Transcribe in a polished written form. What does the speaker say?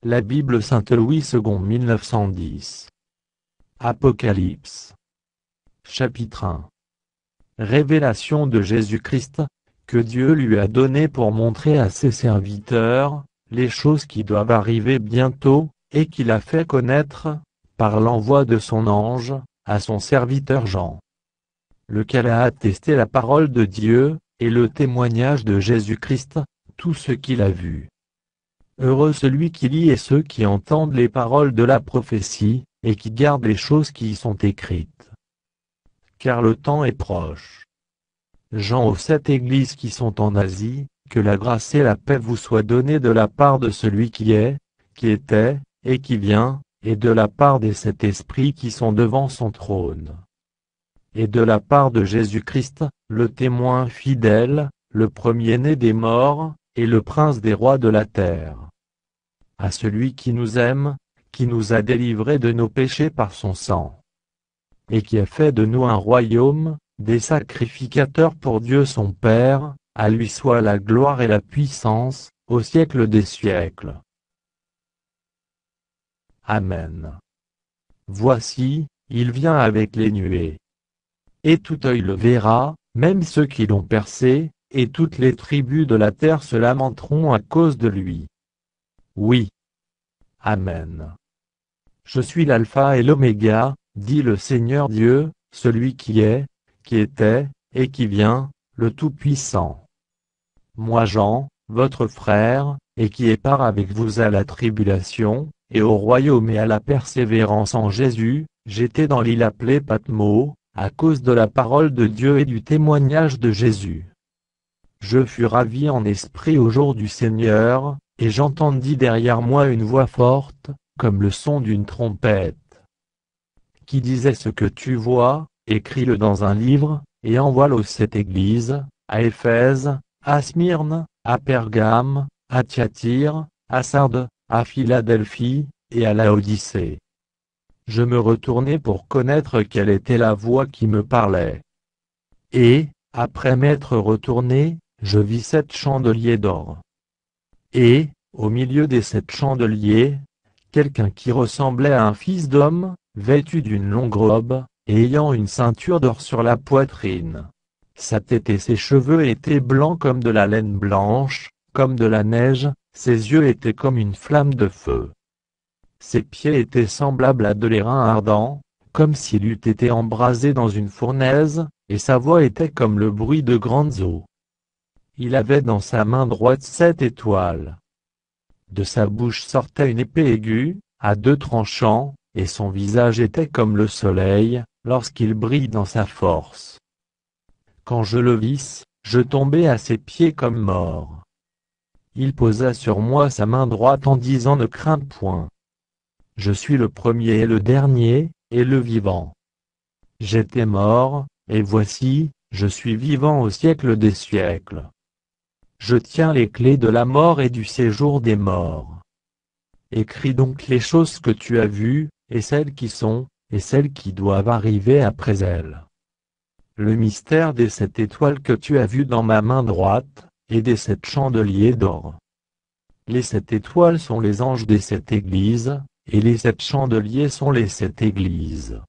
La Bible Sainte Louis II 1910. Apocalypse. Chapitre 1. Révélation de Jésus-Christ, que Dieu lui a donné pour montrer à ses serviteurs les choses qui doivent arriver bientôt, et qu'il a fait connaître, par l'envoi de son ange, à son serviteur Jean, lequel a attesté la parole de Dieu, et le témoignage de Jésus-Christ, tout ce qu'il a vu. Heureux celui qui lit et ceux qui entendent les paroles de la prophétie, et qui gardent les choses qui y sont écrites. Car le temps est proche. Jean aux 7 églises qui sont en Asie, que la grâce et la paix vous soient données de la part de celui qui est, qui était, et qui vient, et de la part des 7 esprits qui sont devant son trône. Et de la part de Jésus-Christ, le témoin fidèle, le premier-né des morts, et le prince des rois de la terre. À celui qui nous aime, qui nous a délivrés de nos péchés par son sang, et qui a fait de nous un royaume, des sacrificateurs pour Dieu son Père, à lui soit la gloire et la puissance, au siècle des siècles. Amen. Voici, il vient avec les nuées. Et tout œil le verra, même ceux qui l'ont percé, et toutes les tribus de la terre se lamenteront à cause de lui. Oui. Amen. Je suis l'alpha et l'oméga, dit le Seigneur Dieu, celui qui est, qui était, et qui vient, le Tout-Puissant. Moi Jean, votre frère, et qui ai part avec vous à la tribulation, et au royaume et à la persévérance en Jésus, j'étais dans l'île appelée Patmos, à cause de la parole de Dieu et du témoignage de Jésus. Je fus ravi en esprit au jour du Seigneur, et j'entendis derrière moi une voix forte, comme le son d'une trompette, qui disait: ce que tu vois, écris-le dans un livre, et envoie-le aux 7 églises, à Éphèse, à Smyrne, à Pergame, à Thyatire, à Sardes, à Philadelphie, et à Laodicée. Je me retournai pour connaître quelle était la voix qui me parlait. Et, après m'être retourné, je vis 7 chandeliers d'or. Et, au milieu des 7 chandeliers, quelqu'un qui ressemblait à un fils d'homme, vêtu d'une longue robe, et ayant une ceinture d'or sur la poitrine. Sa tête et ses cheveux étaient blancs comme de la laine blanche, comme de la neige, ses yeux étaient comme une flamme de feu. Ses pieds étaient semblables à de l'airain ardent, comme s'il eût été embrasé dans une fournaise, et sa voix était comme le bruit de grandes eaux. Il avait dans sa main droite 7 étoiles. De sa bouche sortait une épée aiguë, à 2 tranchants, et son visage était comme le soleil, lorsqu'il brille dans sa force. Quand je le vis, je tombai à ses pieds comme mort. Il posa sur moi sa main droite en disant: ne crains point. Je suis le premier et le dernier, et le vivant. J'étais mort, et voici, je suis vivant au siècle des siècles. Je tiens les clés de la mort et du séjour des morts. Écris donc les choses que tu as vues, et celles qui sont, et celles qui doivent arriver après elles. Le mystère des 7 étoiles que tu as vues dans ma main droite, et des 7 chandeliers d'or. Les 7 étoiles sont les anges des 7 églises, et les 7 chandeliers sont les 7 églises.